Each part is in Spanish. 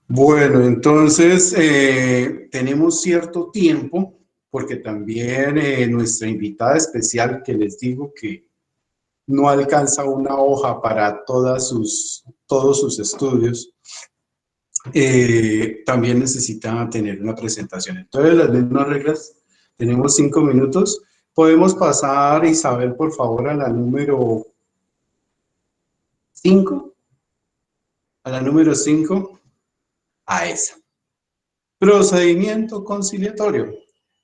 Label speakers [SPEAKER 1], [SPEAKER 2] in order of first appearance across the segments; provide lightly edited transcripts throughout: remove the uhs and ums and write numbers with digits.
[SPEAKER 1] Bueno, entonces tenemos cierto tiempo, porque también nuestra invitada especial, que les digo que no alcanza una hoja para todos sus estudios, también necesita tener una presentación. Entonces, las mismas reglas, tenemos 5 minutos. Podemos pasar, Isabel, por favor, a la número 5, a la número 5, a esa. Procedimiento conciliatorio,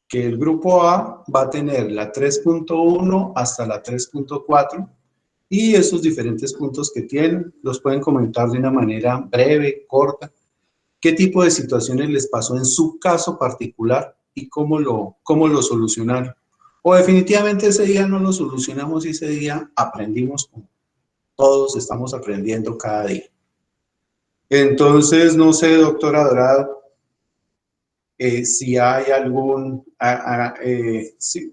[SPEAKER 1] que el grupo A va a tener la 3.1 hasta la 3.4 y esos diferentes puntos que tienen los pueden comentar de una manera breve, corta. ¿Qué tipo de situaciones les pasó en su caso particular y cómo lo solucionaron? O definitivamente ese día no lo solucionamos y ese día aprendimos como todos estamos aprendiendo cada día. Entonces, no sé, doctora Dorado, si hay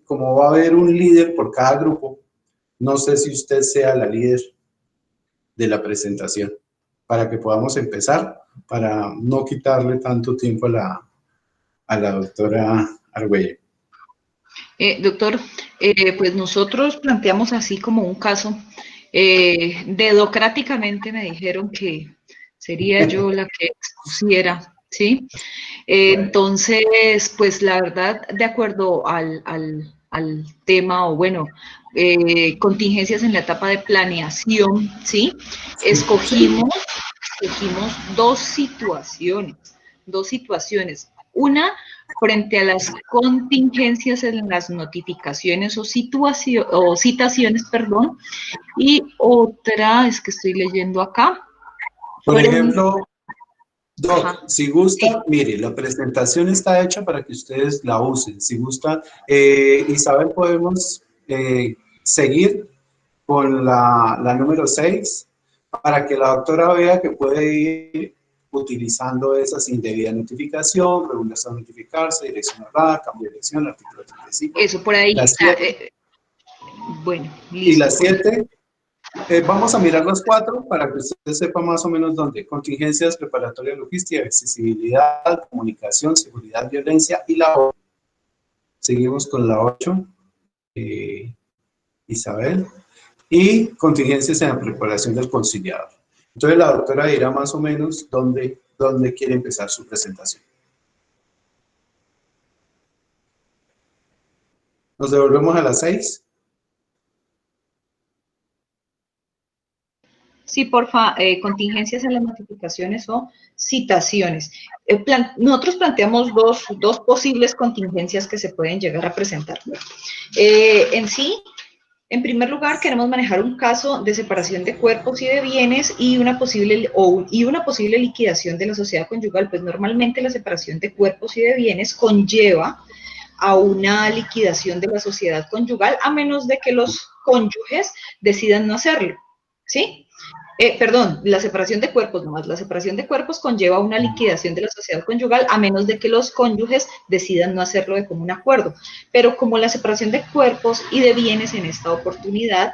[SPEAKER 1] como va a haber un líder por cada grupo, no sé si usted sea la líder de la presentación, para que podamos empezar, para no quitarle tanto tiempo a la doctora Argüello.
[SPEAKER 2] Doctor, pues nosotros planteamos así como un caso. Dedocráticamente me dijeron que sería yo la que expusiera, ¿sí? Entonces, pues la verdad, de acuerdo al tema, o bueno, contingencias en la etapa de planeación, ¿sí? Escogimos dos situaciones. Una, frente a las contingencias en las notificaciones o citaciones, perdón, y otra, es que estoy leyendo acá.
[SPEAKER 1] Por ejemplo, Doc, si gusta, sí. Mire, la presentación está hecha para que ustedes la usen. Si gusta, Isabel, podemos seguir con la número 6 para que la doctora vea que puede ir utilizando esa sin debida notificación, regulación a notificarse, dirección errada, cambio de dirección, artículo 35.
[SPEAKER 2] Eso por ahí.
[SPEAKER 1] Bueno, listo. Y la 7, vamos a mirar las 4 para que usted sepa más o menos dónde. Contingencias, preparatoria, logística, accesibilidad, comunicación, seguridad, violencia y la 8. Seguimos con la 8, Isabel. Y contingencias en la preparación del conciliador. Entonces la doctora dirá más o menos dónde quiere empezar su presentación. Nos devolvemos a las 6.
[SPEAKER 2] Sí, porfa, contingencias en las notificaciones o citaciones. Nosotros planteamos dos posibles contingencias que se pueden llegar a presentar. En sí, en primer lugar, queremos manejar un caso de separación de cuerpos y de bienes y una posible liquidación de la sociedad conyugal. Pues normalmente la separación de cuerpos y de bienes conlleva a una liquidación de la sociedad conyugal, a menos de que los cónyuges decidan no hacerlo, ¿sí? Perdón, la separación de cuerpos nomás. La separación de cuerpos conlleva una liquidación de la sociedad conyugal a menos de que los cónyuges decidan no hacerlo de común acuerdo. Pero como la separación de cuerpos y de bienes en esta oportunidad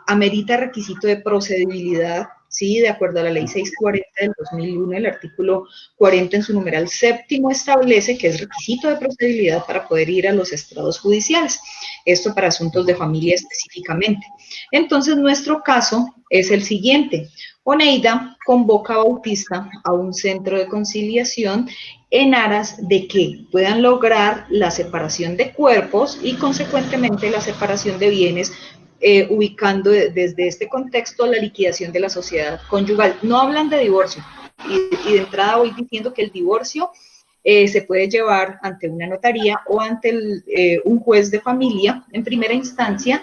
[SPEAKER 2] amerita requisito de procedibilidad, ¿sí? De acuerdo a la ley 640 del 2001, el artículo 40 en su numeral séptimo establece que es requisito de procedibilidad para poder ir a los estrados judiciales. Esto para asuntos de familia específicamente. Entonces, nuestro caso es el siguiente. Oneida convoca a Bautista a un centro de conciliación en aras de que puedan lograr la separación de cuerpos y, consecuentemente, la separación de bienes, ubicando desde este contexto la liquidación de la sociedad conyugal. No hablan de divorcio, y de entrada voy diciendo que el divorcio se puede llevar ante una notaría o ante un juez de familia en primera instancia,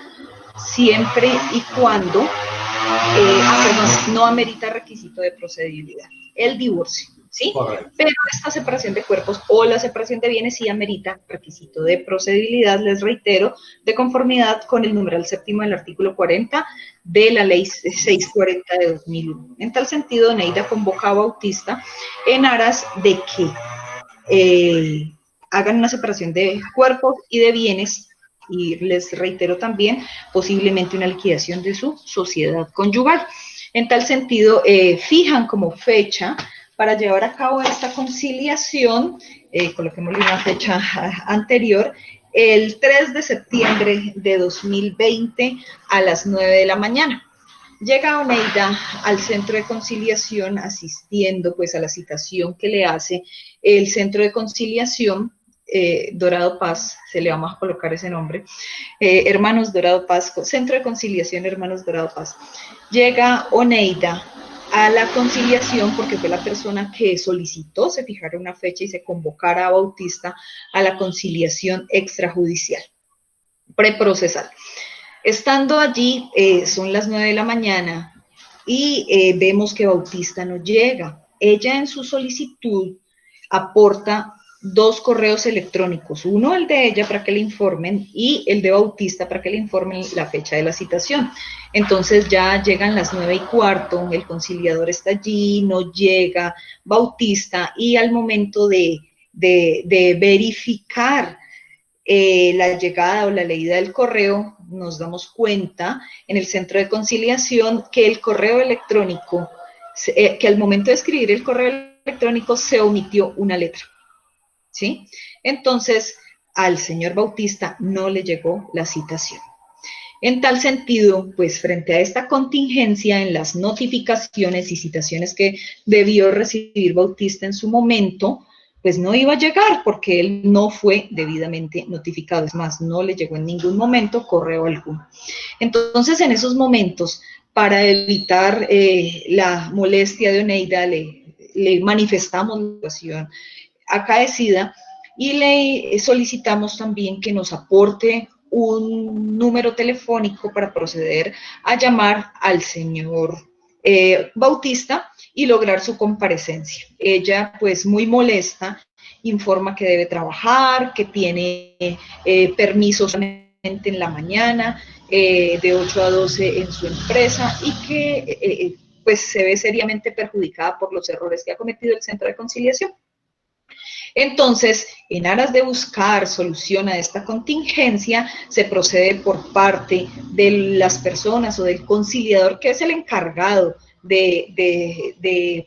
[SPEAKER 2] siempre y cuando no amerita requisito de procedibilidad. El divorcio, ¿sí? Correcto. Pero esta separación de cuerpos o la separación de bienes sí amerita requisito de procedibilidad, les reitero, de conformidad con el numeral séptimo del artículo 40 de la ley 640 de 2001. En tal sentido, Oneida convoca a Bautista en aras de que hagan una separación de cuerpos y de bienes, y les reitero también, posiblemente una liquidación de su sociedad conyugal. En tal sentido, fijan como fecha para llevar a cabo esta conciliación, coloquémosle una fecha anterior, el 3 de septiembre de 2020 a las 9 de la mañana. Llega Oneida al centro de conciliación asistiendo pues a la citación que le hace el centro de conciliación Dorado Paz, se le vamos a colocar ese nombre, Hermanos Dorado Paz, Centro de Conciliación Hermanos Dorado Paz. Llega Oneida a la conciliación porque fue la persona que solicitó se fijara una fecha y se convocara a Bautista a la conciliación extrajudicial, preprocesal. Estando allí, son las 9 de la mañana y vemos que Bautista no llega. Ella en su solicitud aporta 2 correos electrónicos, uno el de ella para que le informen y el de Bautista para que le informen la fecha de la citación. Entonces ya llegan las 9:15, el conciliador está allí, no llega Bautista y al momento de verificar la llegada o la leída del correo, nos damos cuenta en el centro de conciliación que el correo electrónico, que al momento de escribir el correo electrónico se omitió una letra, ¿sí? Entonces, al señor Bautista no le llegó la citación. En tal sentido, pues frente a esta contingencia en las notificaciones y citaciones que debió recibir Bautista en su momento, pues no iba a llegar porque él no fue debidamente notificado. Es más, no le llegó en ningún momento correo alguno. Entonces, en esos momentos, para evitar la molestia de Oneida, le manifestamos la situación acaecida y le solicitamos también que nos aporte un número telefónico para proceder a llamar al señor Bautista y lograr su comparecencia. Ella, pues muy molesta, informa que debe trabajar, que tiene permisos solamente en la mañana, de 8 a 12 en su empresa y que pues se ve seriamente perjudicada por los errores que ha cometido el centro de conciliación. Entonces, en aras de buscar solución a esta contingencia, se procede por parte de las personas o del conciliador, que es el encargado de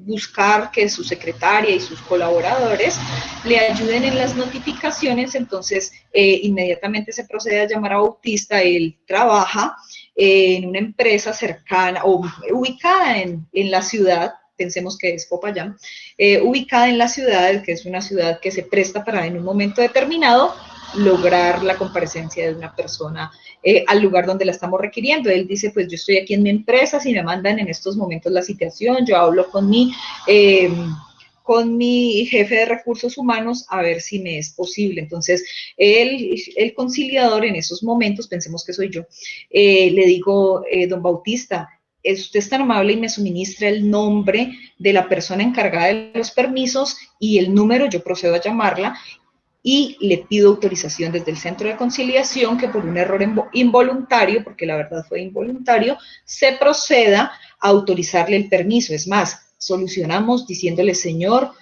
[SPEAKER 2] buscar que su secretaria y sus colaboradores le ayuden en las notificaciones. Entonces, inmediatamente se procede a llamar a Bautista. Él trabaja en una empresa cercana o ubicada en la ciudad, pensemos que es Popayán, ubicada en la ciudad, que es una ciudad que se presta para en un momento determinado lograr la comparecencia de una persona al lugar donde la estamos requiriendo. Él dice, pues yo estoy aquí en mi empresa, si me mandan en estos momentos la citación, yo hablo con mi jefe de recursos humanos a ver si me es posible. Entonces, el conciliador en esos momentos, pensemos que soy yo, le digo, don Bautista, usted es tan amable y me suministra el nombre de la persona encargada de los permisos y el número, yo procedo a llamarla y le pido autorización desde el centro de conciliación que por un error involuntario, porque la verdad fue involuntario, se proceda a autorizarle el permiso. Es más, solucionamos diciéndole, señor,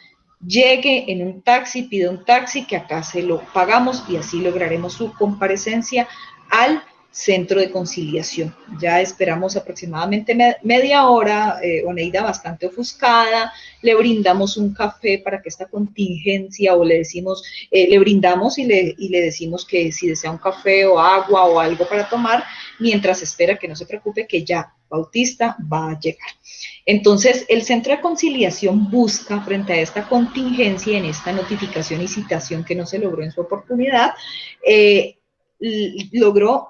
[SPEAKER 2] llegue en un taxi, pida un taxi, que acá se lo pagamos y así lograremos su comparecencia al centro de conciliación. Ya esperamos aproximadamente media hora, Oneida bastante ofuscada, le brindamos un café para que esta contingencia, o le decimos, le brindamos y le decimos que si desea un café o agua o algo para tomar, mientras espera, que no se preocupe, que ya Bautista va a llegar. Entonces, el centro de conciliación busca, frente a esta contingencia, en esta notificación y citación que no se logró en su oportunidad, logró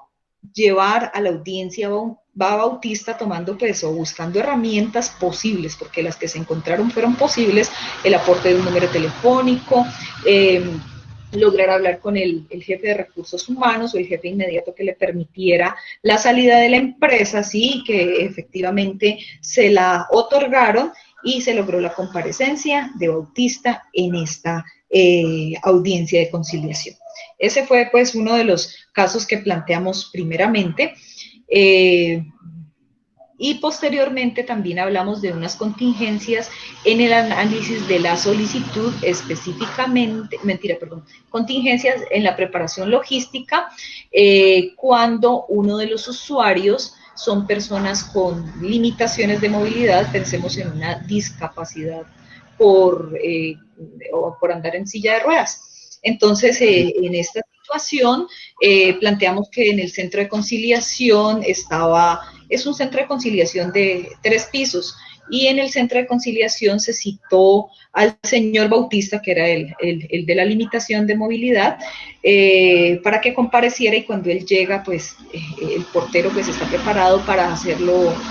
[SPEAKER 2] llevar a la audiencia Bautista tomando peso, buscando herramientas posibles, porque las que se encontraron fueron posibles, el aporte de un número telefónico, lograr hablar con el jefe de recursos humanos o el jefe inmediato que le permitiera la salida de la empresa, sí, que efectivamente se la otorgaron y se logró la comparecencia de Bautista en esta audiencia de conciliación. Ese fue pues uno de los casos que planteamos primeramente. Y posteriormente también hablamos de unas contingencias en el análisis de la solicitud, específicamente, contingencias en la preparación logística, cuando uno de los usuarios son personas con limitaciones de movilidad, pensemos en una discapacidad o por andar en silla de ruedas. Entonces, en esta situación, planteamos que en el centro de conciliación es un centro de conciliación de 3 pisos, y en el centro de conciliación se citó al señor Bautista, que era el de la limitación de movilidad, para que compareciera, y cuando él llega, pues el portero pues está preparado para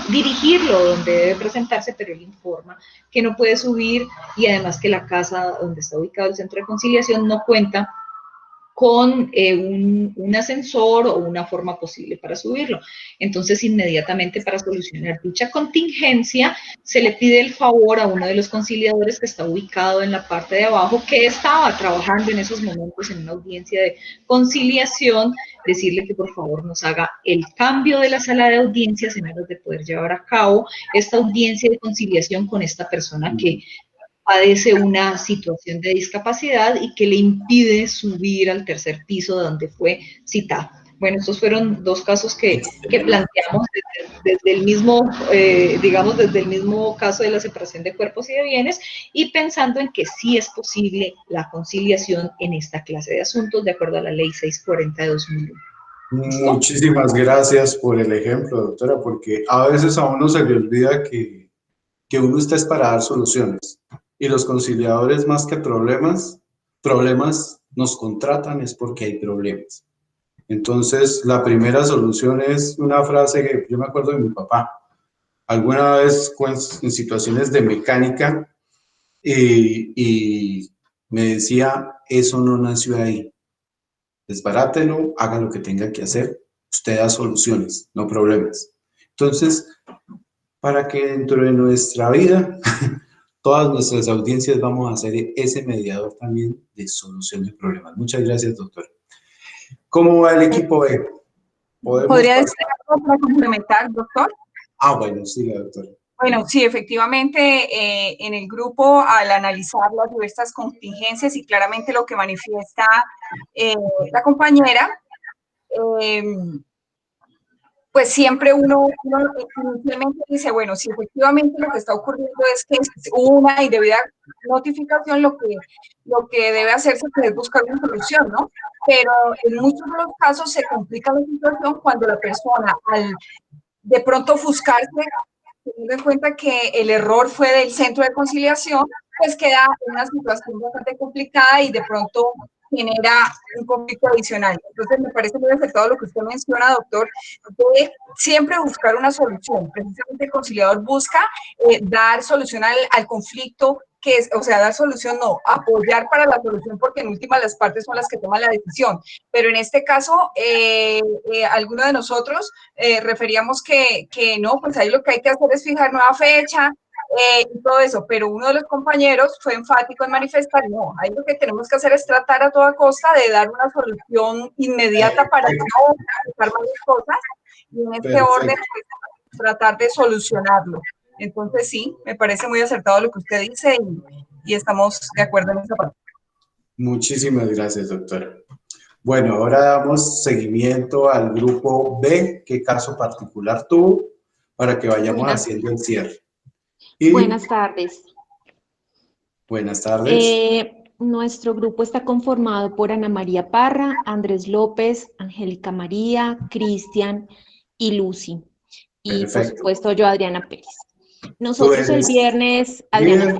[SPEAKER 2] dirigirlo donde debe presentarse, pero él informa que no puede subir, y además que la casa donde está ubicado el centro de conciliación no cuenta con un ascensor o una forma posible para subirlo. Entonces, inmediatamente, para solucionar dicha contingencia, se le pide el favor a uno de los conciliadores que está ubicado en la parte de abajo, que estaba trabajando en esos momentos en una audiencia de conciliación, decirle que por favor nos haga el cambio de la sala de audiencias en aras de poder llevar a cabo esta audiencia de conciliación con esta persona que padece una situación de discapacidad y que le impide subir al tercer piso de donde fue citado. Bueno, estos fueron 2 casos que planteamos desde el mismo, digamos, desde el mismo caso de la separación de cuerpos y de bienes, y pensando en que sí es posible la conciliación en esta clase de asuntos de acuerdo a la Ley 640 de 2001.
[SPEAKER 1] Muchísimas gracias por el ejemplo, doctora, porque a veces a uno se le olvida que uno está es para dar soluciones. Y los conciliadores, más que problemas nos contratan es porque hay problemas. Entonces, la primera solución es una frase que yo me acuerdo de mi papá. Alguna vez en situaciones de mecánica y me decía, eso no nació ahí. Desbarátelo, haga lo que tenga que hacer. Usted da soluciones, no problemas. Entonces, para que dentro de nuestra vida todas nuestras audiencias vamos a ser ese mediador también de solución de problemas. Muchas gracias, doctor. ¿Cómo va el equipo B?
[SPEAKER 3] ¿Podría decir algo para complementar, doctor?
[SPEAKER 1] Bueno, sí, la doctora.
[SPEAKER 3] Bueno, sí, efectivamente, en el grupo, al analizar las diversas contingencias y claramente lo que manifiesta la compañera, pues siempre uno inicialmente dice, bueno, si efectivamente lo que está ocurriendo es que hubo una indebida notificación, lo que debe hacerse es buscar una solución, ¿no? Pero en muchos de los casos se complica la situación cuando la persona, al de pronto ofuscarse, teniendo en cuenta que el error fue del centro de conciliación, pues queda una situación bastante complicada y de pronto genera un conflicto adicional. Entonces, me parece muy acertado lo que usted menciona, doctor, de siempre buscar una solución. Precisamente el conciliador busca dar solución al conflicto, que es, o sea, dar solución no, apoyar para la solución, porque en última las partes son las que toman la decisión. Pero en este caso, alguno de nosotros referíamos que no, pues ahí lo que hay que hacer es fijar nueva fecha, y todo eso, pero uno de los compañeros fue enfático en manifestar, no, ahí lo que tenemos que hacer es tratar a toda costa de dar una solución inmediata para no buscar más cosas, y en este orden pues, tratar de solucionarlo. Entonces sí, me parece muy acertado lo que usted dice y estamos de acuerdo en esa parte.
[SPEAKER 1] Muchísimas gracias, doctora. Bueno, ahora damos seguimiento al grupo B, qué caso particular tuvo, para que vayamos haciendo el cierre.
[SPEAKER 4] Buenas tardes.
[SPEAKER 1] Buenas tardes.
[SPEAKER 4] Nuestro grupo está conformado por Ana María Parra, Andrés López, Angélica María, Cristian y Lucy. Y perfecto. Por supuesto yo, Adriana Pérez. Nosotros el viernes, Adriana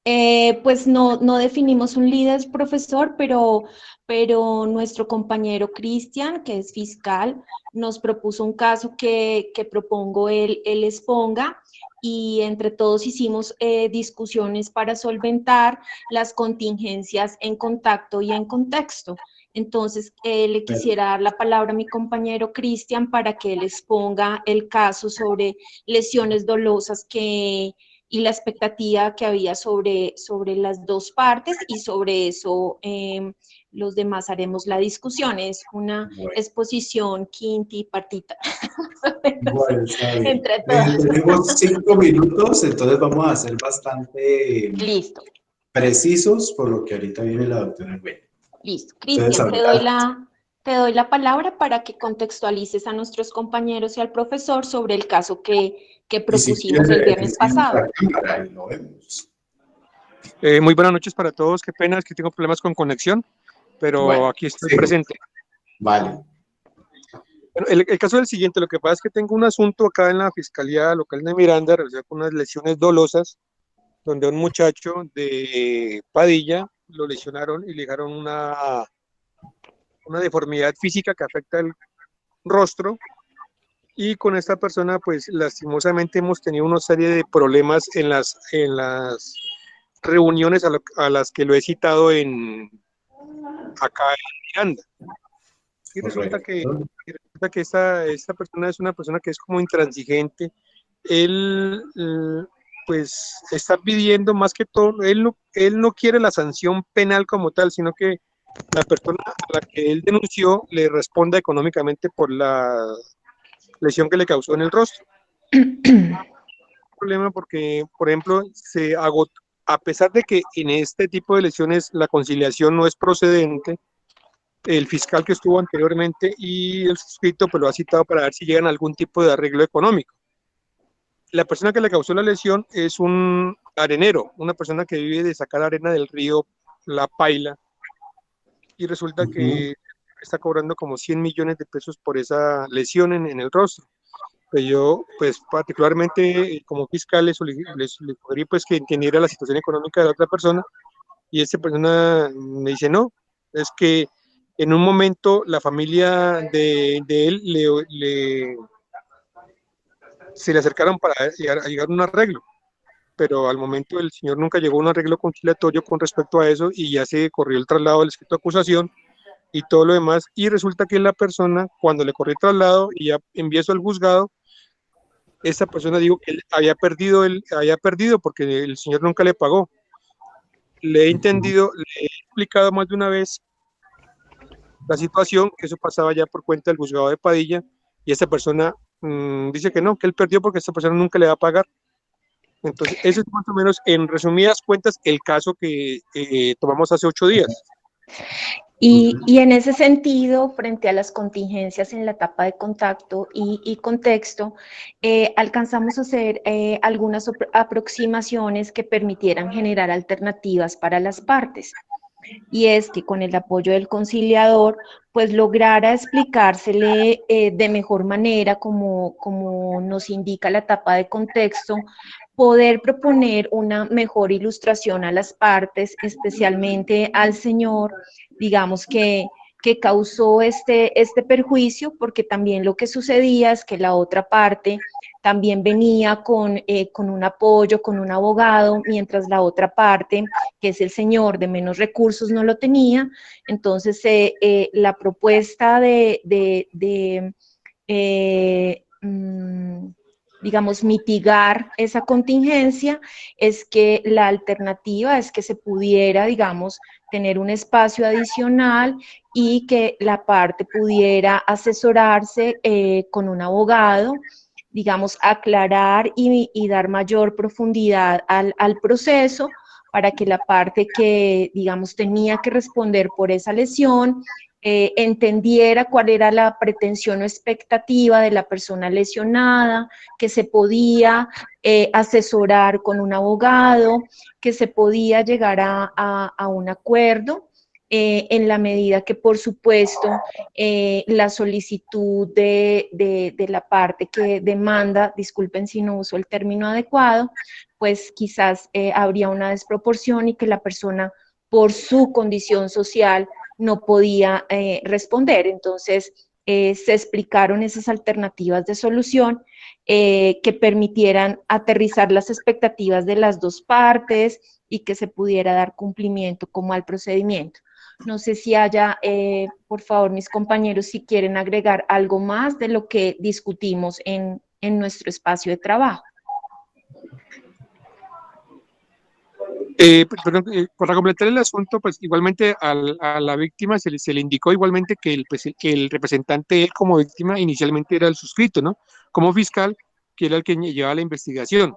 [SPEAKER 4] Pérez. Pues no definimos un líder, profesor, pero nuestro compañero Cristian, que es fiscal, nos propuso un caso que propongo él exponga, y entre todos hicimos discusiones para solventar las contingencias en contacto y en contexto. Entonces, le quisiera dar la palabra a mi compañero Cristian para que él exponga el caso sobre lesiones dolosas y la expectativa que había sobre las dos partes, y sobre eso los demás haremos la discusión. Es una exposición quintipartita.
[SPEAKER 1] Bueno, está bien. Tenemos 5 minutos, entonces vamos a ser bastante precisos, por lo que ahorita viene la doctora Gwen.
[SPEAKER 4] Listo. Cristian, te doy la Te doy la palabra para que contextualices a nuestros compañeros y al profesor sobre el caso que propusimos el viernes pasado.
[SPEAKER 1] Lo vemos.
[SPEAKER 5] Muy buenas noches para todos. Qué pena, es que tengo problemas con conexión, pero bueno, aquí estoy presente.
[SPEAKER 1] Vale.
[SPEAKER 5] Bueno, el caso es el siguiente. Lo que pasa es que tengo un asunto acá en la Fiscalía Local de Miranda relacionado con unas lesiones dolosas, donde a un muchacho de Padilla lo lesionaron y le dejaron una deformidad física que afecta el rostro, y con esta persona pues lastimosamente hemos tenido una serie de problemas en las reuniones a las que lo he citado acá en Miranda. Y resulta que esta persona es una persona que es como intransigente. Él pues está pidiendo más que todo, él no quiere la sanción penal como tal, sino que la persona a la que él denunció le responda económicamente por la lesión que le causó en el rostro. Problema porque, por ejemplo, se agotó, a pesar de que en este tipo de lesiones la conciliación no es procedente, el fiscal que estuvo anteriormente y el suscrito pues lo ha citado para ver si llegan a algún tipo de arreglo económico. La persona que le causó la lesión es un arenero, una persona que vive de sacar arena del río La Paila, y resulta que está cobrando como 100 millones de pesos por esa lesión en el rostro. Pues yo, pues particularmente como fiscal, les sugerí pues que entendiera la situación económica de la otra persona, y esta persona me dice no, es que en un momento la familia de él se le acercaron para llegar a un arreglo, pero al momento el señor nunca llegó a un arreglo conciliatorio con respecto a eso, y ya se corrió el traslado del escrito de acusación y todo lo demás, y resulta que la persona, cuando le corrió el traslado y ya envió eso al juzgado, esta persona dijo que él había perdido porque el señor nunca le pagó. Le he entendido, le he explicado más de una vez la situación, que eso pasaba ya por cuenta del juzgado de Padilla, y esta persona dice que no, que él perdió porque esta persona nunca le va a pagar. Entonces, eso es más o menos, en resumidas cuentas, el caso que tomamos hace 8 días.
[SPEAKER 4] Y en ese sentido, frente a las contingencias en la etapa de contacto y contexto, alcanzamos a hacer algunas aproximaciones que permitieran generar alternativas para las partes. Y es que con el apoyo del conciliador, pues lograra explicársele de mejor manera, como nos indica la etapa de contexto, poder proponer una mejor ilustración a las partes, especialmente al señor, digamos que causó este perjuicio, porque también lo que sucedía es que la otra parte también venía con un apoyo, con un abogado, mientras la otra parte, que es el señor de menos recursos, no lo tenía. Entonces, la propuesta digamos, mitigar esa contingencia es que la alternativa es que se pudiera, digamos, tener un espacio adicional y que la parte pudiera asesorarse con un abogado, digamos, aclarar y dar mayor profundidad al proceso, para que la parte que, digamos, tenía que responder por esa lesión entendiera cuál era la pretensión o expectativa de la persona lesionada, que se podía asesorar con un abogado, que se podía llegar a un acuerdo, en la medida que, por supuesto, la solicitud de la parte que demanda, disculpen si no uso el término adecuado, pues quizás habría una desproporción y que la persona, por su condición social, no podía responder. Entonces, se explicaron esas alternativas de solución que permitieran aterrizar las expectativas de las dos partes y que se pudiera dar cumplimiento como al procedimiento. No sé si haya, por favor, mis compañeros, si quieren agregar algo más de lo que discutimos en nuestro espacio de trabajo.
[SPEAKER 5] Para completar el asunto, pues igualmente a la víctima se le indicó igualmente que el representante, él como víctima, inicialmente era el suscrito, ¿no? Como fiscal, que era el que llevaba la investigación.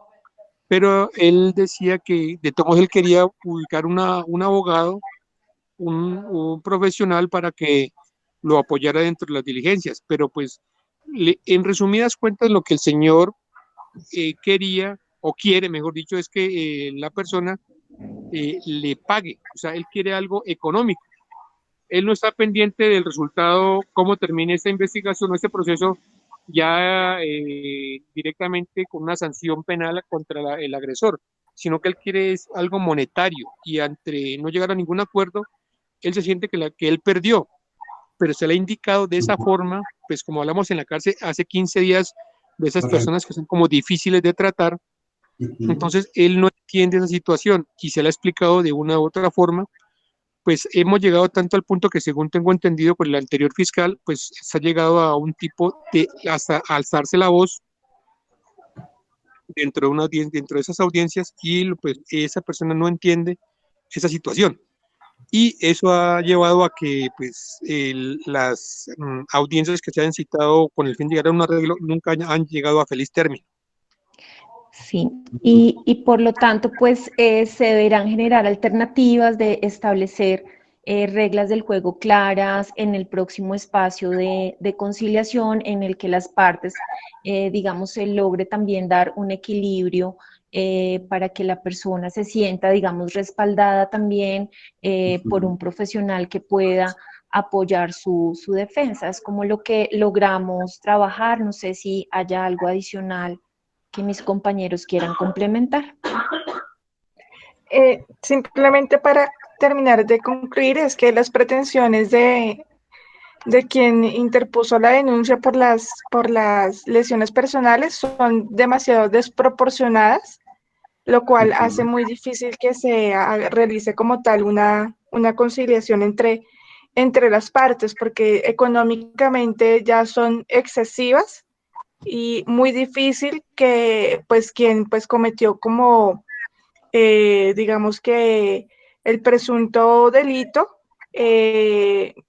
[SPEAKER 5] Pero él decía que de todos modos él quería ubicar un abogado, un profesional, para que lo apoyara dentro de las diligencias, pero pues en resumidas cuentas lo que el señor quería o quiere, mejor dicho, es que la persona le pague, o sea, él quiere algo económico. Él no está pendiente del resultado, cómo termine esta investigación o este proceso ya directamente con una sanción penal contra el agresor, sino que él quiere es algo monetario y ante no llegar a ningún acuerdo, él se siente que él perdió, pero se le ha indicado de esa forma, pues como hablamos en la cárcel hace 15 días, de esas personas que son como difíciles de tratar, entonces él no entiende esa situación y se le ha explicado de una u otra forma. Pues hemos llegado tanto al punto que, según tengo entendido por el anterior fiscal, pues se ha llegado a un tipo de hasta alzarse la voz dentro de una audiencia, dentro de esas audiencias, y pues esa persona no entiende esa situación. Y eso ha llevado a que pues las audiencias que se han citado con el fin de llegar a un arreglo nunca han llegado a feliz término.
[SPEAKER 4] Sí, y por lo tanto, pues se deberán generar alternativas de establecer reglas del juego claras en el próximo espacio de conciliación en el que las partes, digamos, se logre también dar un equilibrio para que la persona se sienta, digamos, respaldada también por un profesional que pueda apoyar su defensa. Es como lo que logramos trabajar. No sé si haya algo adicional que mis compañeros quieran complementar.
[SPEAKER 6] Simplemente para terminar de concluir, es que las pretensiones de quien interpuso la denuncia por las lesiones personales son demasiado desproporcionadas, lo cual hace muy difícil que se realice como tal una conciliación entre las partes, porque económicamente ya son excesivas y muy difícil que pues quien pues cometió como digamos que el presunto delito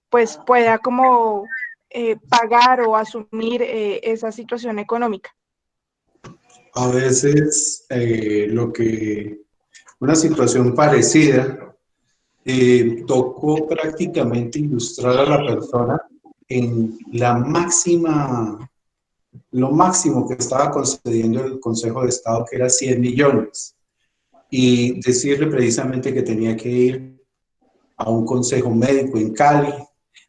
[SPEAKER 6] pues pueda como pagar o asumir esa situación económica.
[SPEAKER 1] A veces una situación parecida tocó prácticamente ilustrar a la persona en lo máximo que estaba concediendo el Consejo de Estado, que era 100 millones, y decirle precisamente que tenía que ir a un consejo médico en Cali,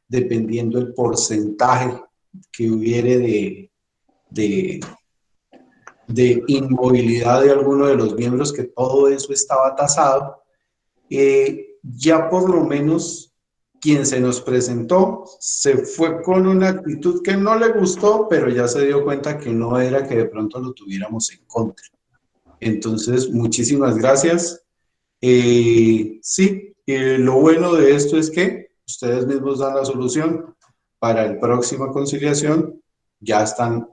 [SPEAKER 1] dependiendo el porcentaje que hubiere de inmovilidad de alguno de los miembros, que todo eso estaba tasado. Ya por lo menos quien se nos presentó se fue con una actitud que no le gustó, pero ya se dio cuenta que no era que de pronto lo tuviéramos en contra. Entonces, muchísimas gracias. Sí, lo bueno de esto es que ustedes mismos dan la solución. Para la próxima conciliación ya están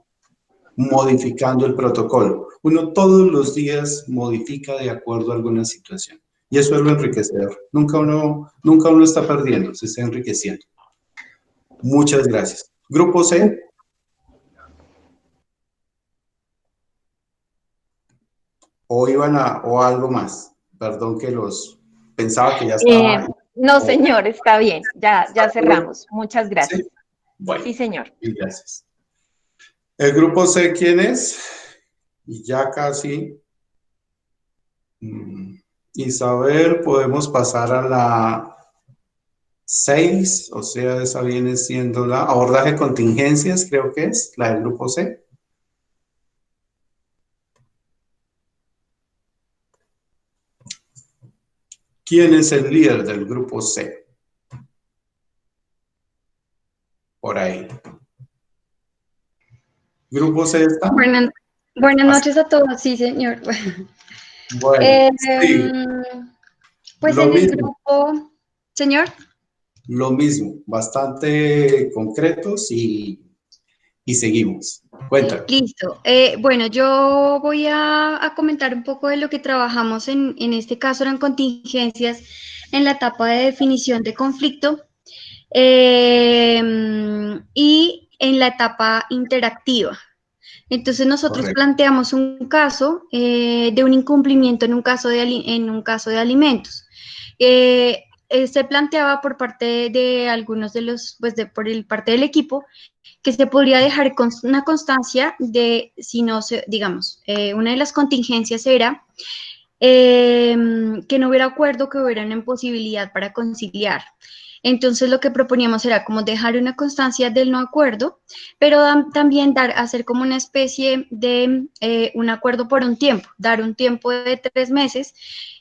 [SPEAKER 1] modificando el protocolo. Uno todos los días modifica de acuerdo a alguna situación. Y eso es lo enriquecedor. Nunca uno está perdiendo, se está enriqueciendo. Muchas gracias. Grupo C. O algo más. Perdón que pensaba que ya estaba.
[SPEAKER 4] No, señor, está bien. Ya cerramos. Muchas gracias.
[SPEAKER 1] ¿Sí? Bueno,
[SPEAKER 4] sí, señor.
[SPEAKER 1] Gracias. El grupo C, ¿quién es? Y ya casi. Isabel, podemos pasar a la 6, o sea, esa viene siendo la abordaje de contingencias, creo que es, la del grupo C. ¿Quién es el líder del grupo C? Por ahí. ¿Grupo C está?
[SPEAKER 7] Buenas noches a todos, sí, señor.
[SPEAKER 1] Bueno, sí.
[SPEAKER 7] Pues
[SPEAKER 1] Lo
[SPEAKER 7] en el
[SPEAKER 1] mismo.
[SPEAKER 7] grupo, señor.
[SPEAKER 1] Lo mismo, bastante concretos y seguimos. Cuéntame.
[SPEAKER 7] Listo. Bueno, yo voy a comentar un poco de lo que trabajamos en este caso, eran contingencias en la etapa de definición de conflicto y en la etapa interactiva. Entonces nosotros planteamos un caso de un incumplimiento en un caso de alimentos. se planteaba por parte de algunos de los, pues por el parte del equipo, que se podría dejar una constancia de, si no se, digamos, una de las contingencias era que no hubiera acuerdo, que hubiera una imposibilidad para conciliar. Entonces lo que proponíamos era como dejar una constancia del no acuerdo, pero también hacer como una especie de un acuerdo por un tiempo, dar un tiempo de 3 meses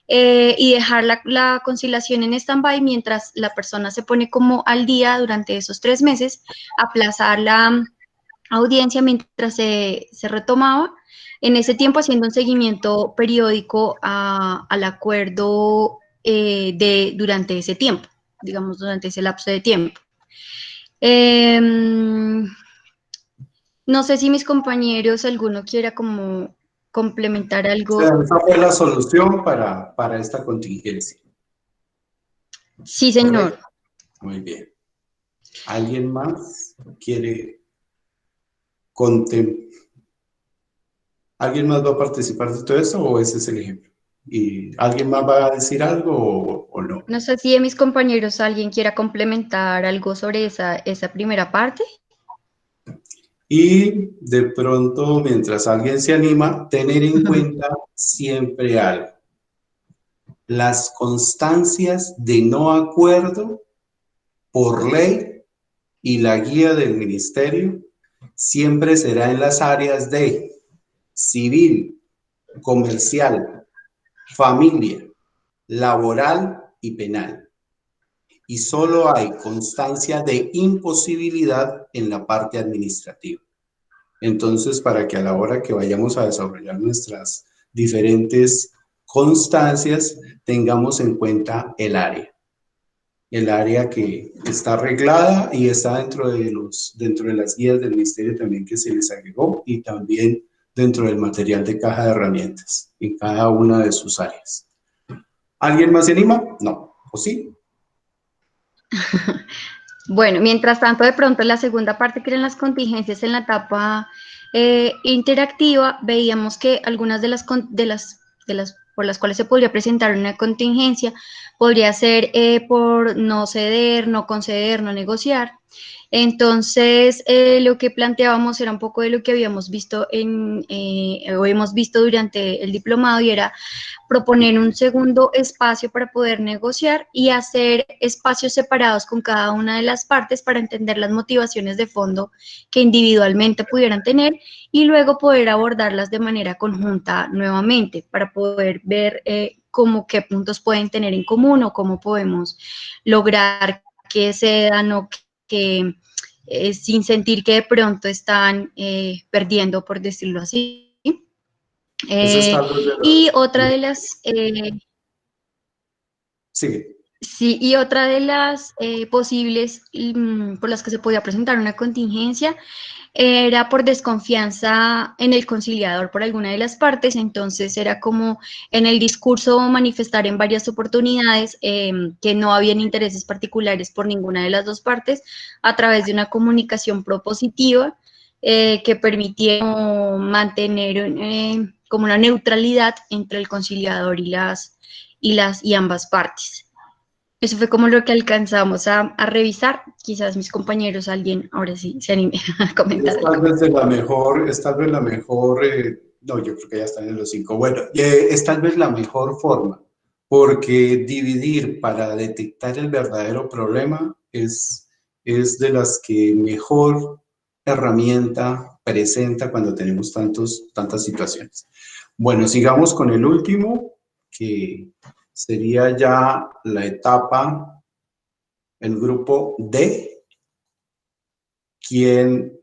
[SPEAKER 7] y dejar la conciliación en stand-by mientras la persona se pone como al día durante esos 3 meses, aplazar la audiencia mientras se retomaba, en ese tiempo haciendo un seguimiento periódico al acuerdo durante ese tiempo, digamos, durante ese lapso de tiempo. No sé si mis compañeros, alguno quiera como complementar algo.
[SPEAKER 1] O sea, esa fue la solución para esta contingencia.
[SPEAKER 7] Sí, señor.
[SPEAKER 1] ¿Correcto? Muy bien. ¿Alguien más quiere ¿Alguien más va a participar de todo esto o ese es el ejemplo? ¿Y alguien más va a decir algo o no?
[SPEAKER 7] No sé si de mis compañeros alguien quiera complementar algo sobre esa primera parte.
[SPEAKER 1] Y de pronto, mientras alguien se anima, tener en cuenta siempre algo. Las constancias de no acuerdo por ley y la guía del ministerio siempre será en las áreas de civil, comercial, familia, laboral y penal. Y solo hay constancia de imposibilidad en la parte administrativa. Entonces, para que a la hora que vayamos a desarrollar nuestras diferentes constancias, tengamos en cuenta el área que está arreglada y está dentro de las guías del ministerio también que se les agregó y también dentro del material de caja de herramientas en cada una de sus áreas. ¿Alguien más se anima? No. ¿O sí?
[SPEAKER 7] Bueno, mientras tanto, de pronto en la segunda parte, que eran las contingencias en la etapa interactiva, veíamos que algunas de las por las cuales se podría presentar una contingencia podría ser por no ceder, no conceder, no negociar. Entonces, lo que planteábamos era un poco de lo que habíamos visto o hemos visto durante el diplomado, y era proponer un segundo espacio para poder negociar y hacer espacios separados con cada una de las partes para entender las motivaciones de fondo que individualmente pudieran tener y luego poder abordarlas de manera conjunta nuevamente para poder ver cómo qué puntos pueden tener en común o cómo podemos lograr que cedan o que sin sentir que de pronto están perdiendo, por decirlo así. Y otra de las...
[SPEAKER 1] Sigue.
[SPEAKER 7] Sí, y otra de las posibles por las que se podía presentar una contingencia era por desconfianza en el conciliador por alguna de las partes. Entonces era como en el discurso manifestar en varias oportunidades que no habían intereses particulares por ninguna de las dos partes a través de una comunicación propositiva que permitiera mantener como una neutralidad entre el conciliador y ambas partes. Eso fue como lo que alcanzamos a revisar. Quizás mis compañeros, alguien ahora sí se anime a comentar.
[SPEAKER 1] Es tal vez la mejor, no, yo creo que ya están en los 5. Bueno, es tal vez la mejor forma, porque dividir para detectar el verdadero problema es de las que mejor herramienta presenta cuando tenemos tantas situaciones. Bueno, sigamos con el último, que sería ya la etapa, el grupo D. ¿Quién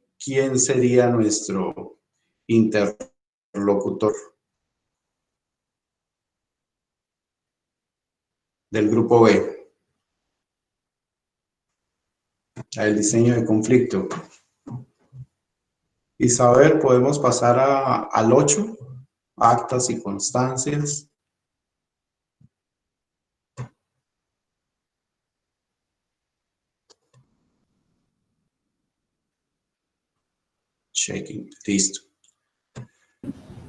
[SPEAKER 1] sería nuestro interlocutor del grupo B? El diseño de conflicto. Isabel, podemos pasar al 8, actas y constancias. Checking, listo.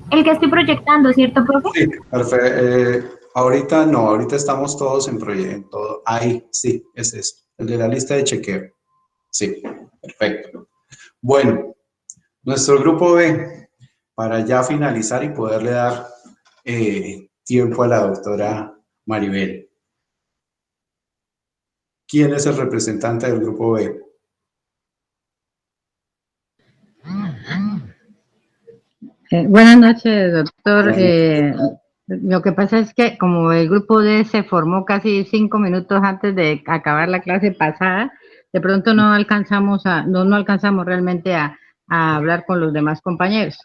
[SPEAKER 8] El que estoy proyectando, ¿cierto, profe?
[SPEAKER 1] Sí, perfecto. Ahorita no, ahorita estamos todos en proyecto. Ahí, sí, es eso, el de la lista de chequeo. Sí, perfecto. Bueno, nuestro grupo B, para ya finalizar y poderle dar tiempo a la doctora Maribel. ¿Quién es el representante del grupo B?
[SPEAKER 8] Buenas noches, doctor. Lo que pasa es que como el grupo D se formó casi 5 minutos antes de acabar la clase pasada, de pronto no alcanzamos realmente a hablar con los demás compañeros.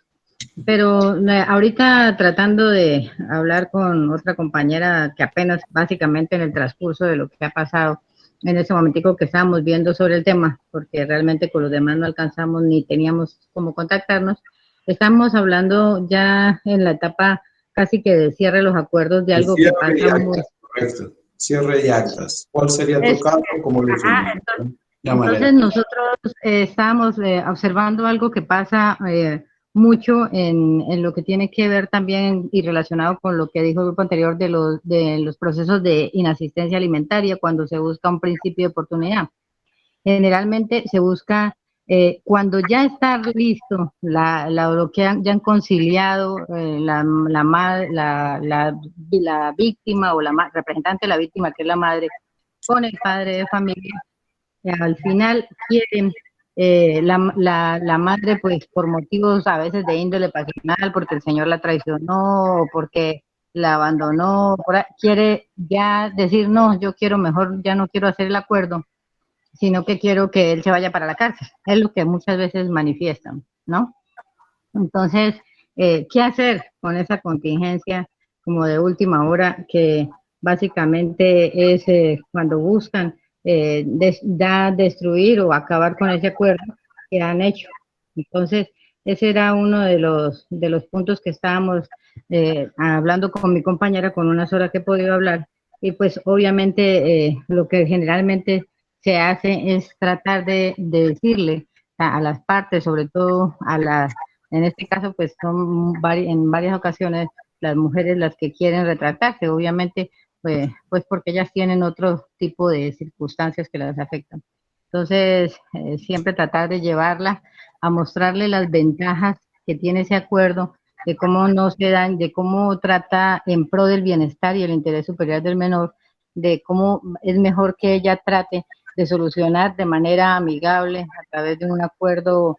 [SPEAKER 8] Pero ahorita tratando de hablar con otra compañera que apenas básicamente en el transcurso de lo que ha pasado en ese momentico que estábamos viendo sobre el tema, porque realmente con los demás no alcanzamos ni teníamos cómo contactarnos. Estamos hablando ya en la etapa casi que de cierre de los acuerdos de algo que pasa muy...
[SPEAKER 1] Correcto, cierre y actas. ¿Cuál sería tu caso? ¿Cómo lo
[SPEAKER 8] entonces nosotros estábamos observando algo que pasa mucho en lo que tiene que ver también y relacionado con lo que dijo el grupo anterior de los procesos de inasistencia alimentaria cuando se busca un principio de oportunidad. Generalmente se busca cuando ya está listo lo que ya han conciliado la víctima o la representante de la víctima, que es la madre, con el padre de familia. Al final quieren la madre, pues por motivos a veces de índole pasional, porque el señor la traicionó, o porque la abandonó, quiere ya decir, no, yo quiero mejor, ya no quiero hacer el acuerdo, sino que quiero que él se vaya para la cárcel. Es lo que muchas veces manifiestan, ¿no? Entonces, ¿qué hacer con esa contingencia como de última hora que básicamente es cuando buscan destruir o acabar con ese acuerdo que han hecho? Entonces, ese era uno de los puntos que estábamos hablando con mi compañera, con unas horas que he podido hablar, y pues obviamente lo que generalmente se hace es tratar de decirle a las partes, sobre todo en este caso pues son en varias ocasiones las mujeres las que quieren retratarse, obviamente pues porque ellas tienen otro tipo de circunstancias que las afectan. Entonces, siempre tratar de llevarla a mostrarle las ventajas que tiene ese acuerdo, de cómo no se dan, de cómo trata en pro del bienestar y el interés superior del menor, de cómo es mejor que ella trate de solucionar de manera amigable a través de un acuerdo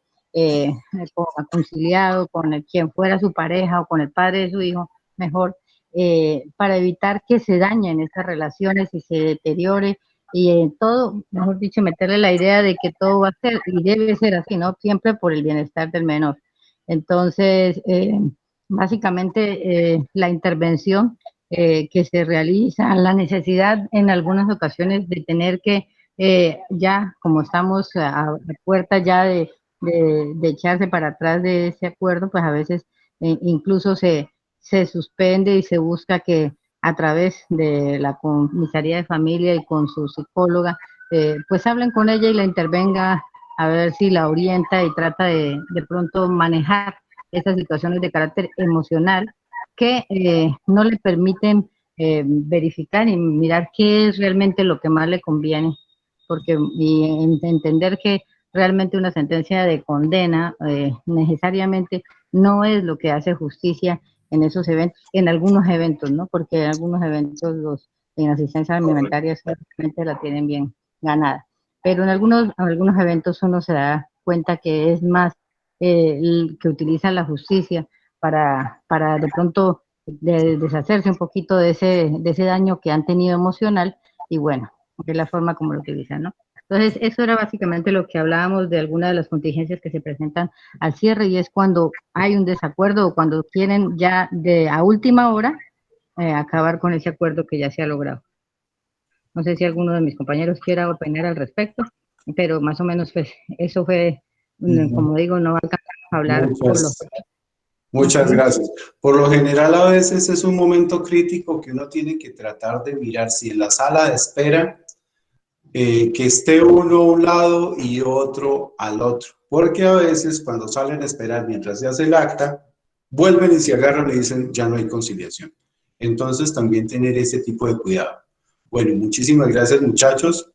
[SPEAKER 8] conciliado con quien fuera su pareja o con el padre de su hijo, mejor, para evitar que se dañen estas relaciones y se deteriore y todo, mejor dicho, meterle la idea de que todo va a ser y debe ser así, ¿no? Siempre por el bienestar del menor. Entonces, básicamente la intervención que se realiza, la necesidad en algunas ocasiones de tener que ya, como estamos a puerta ya de echarse para atrás de ese acuerdo, pues a veces incluso se suspende y se busca que a través de la comisaría de familia y con su psicóloga, pues hablen con ella y la intervenga a ver si la orienta y trata de pronto manejar esas situaciones de carácter emocional que no le permiten verificar y mirar qué es realmente lo que más le conviene, porque y entender que realmente una sentencia de condena necesariamente no es lo que hace justicia en esos eventos, en algunos eventos, ¿no? Porque en algunos eventos los en asistencia alimentaria solamente la tienen bien ganada, pero en algunos eventos uno se da cuenta que es más que utiliza la justicia para de pronto deshacerse un poquito de ese daño que han tenido emocional, y bueno, de la forma como lo utilizan, ¿no? Entonces, eso era básicamente lo que hablábamos de algunas de las contingencias que se presentan al cierre, y es cuando hay un desacuerdo o cuando quieren ya a última hora acabar con ese acuerdo que ya se ha logrado. No sé si alguno de mis compañeros quiera opinar al respecto, pero más o menos pues eso fue, como digo, no alcanzamos a hablar por los...
[SPEAKER 1] Muchas gracias. Por lo general a veces es un momento crítico que uno tiene que tratar de mirar si en la sala de espera que esté uno a un lado y otro al otro, porque a veces cuando salen a esperar mientras se hace el acta, vuelven y se agarran y dicen ya no hay conciliación. Entonces también tener ese tipo de cuidado. Bueno, muchísimas gracias muchachos.